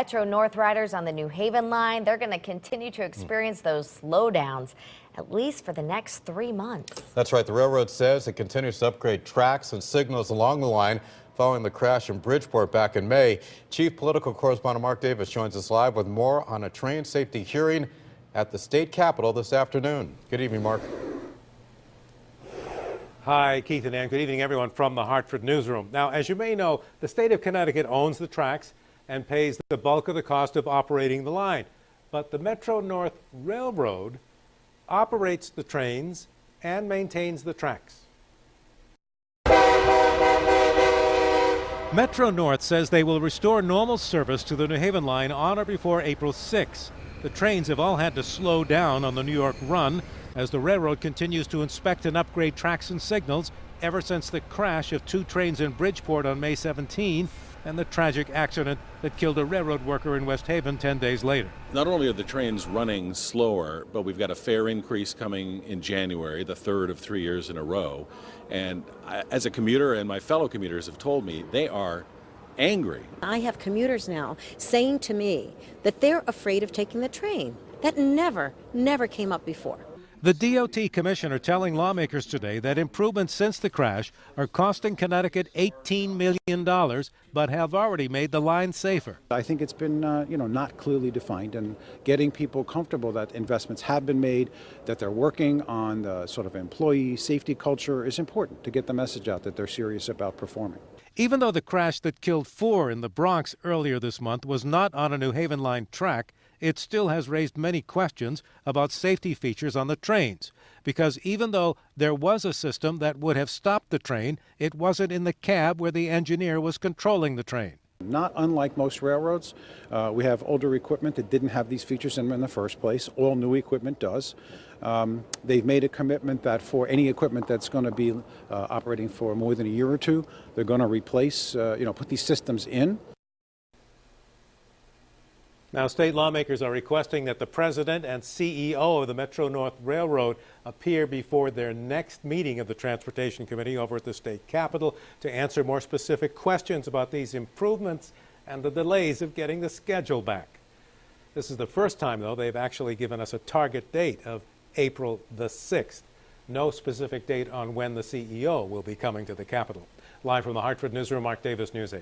Metro North riders on the New Haven line, they're going to continue to experience those slowdowns, at least for the next 3 months. That's right. The railroad says it continues to upgrade tracks and signals along the line following the crash in Bridgeport back in May. Chief Political Correspondent Mark Davis joins us live with more on a train safety hearing at the state capitol this afternoon. Good evening, Mark. Hi, Keith and Ann. Good evening, everyone, from the Hartford newsroom. Now, as you may know, the state of Connecticut owns the tracks and pays the bulk of the cost of operating the line. But the Metro North Railroad operates the trains and maintains the tracks. Metro North says they will restore normal service to the New Haven line on or before April 6. The trains have all had to slow down on the New York run as the railroad continues to inspect and upgrade tracks and signals ever since the crash of 2 trains in Bridgeport on May 17 and the tragic accident that killed a railroad worker in West Haven 10 days later. Not only are the trains running slower, but we've got a fare increase coming in January, the third of 3 years in a row. And as a commuter, and my fellow commuters have told me, they are angry. I have commuters now saying to me that they're afraid of taking the train. That never came up before. The DOT commissioner telling lawmakers today that improvements since the crash are costing Connecticut $18 million, but have already made the line safer. I think it's been, not clearly defined, and getting people comfortable that investments have been made, that they're working on the sort of employee safety culture is important to get the message out that they're serious about performing. Even though the crash that killed 4 in the Bronx earlier this month was not on a New Haven line track, it still has raised many questions about safety features on the trains. Because even though there was a system that would have stopped the train, it wasn't in the cab where the engineer was controlling the train. Not unlike most railroads, we have older equipment that didn't have these features in them in the first place. All new equipment does. They've made a commitment that for any equipment that's going to be operating for more than a year or two, they're going to replace, put these systems in. Now, state lawmakers are requesting that the president and CEO of the Metro North Railroad appear before their next meeting of the Transportation Committee over at the state capitol to answer more specific questions about these improvements and the delays of getting the schedule back. This is the first time, though, they've actually given us a target date of April the 6th. No specific date on when the CEO will be coming to the Capitol. Live from the Hartford newsroom, Mark Davis, News 8.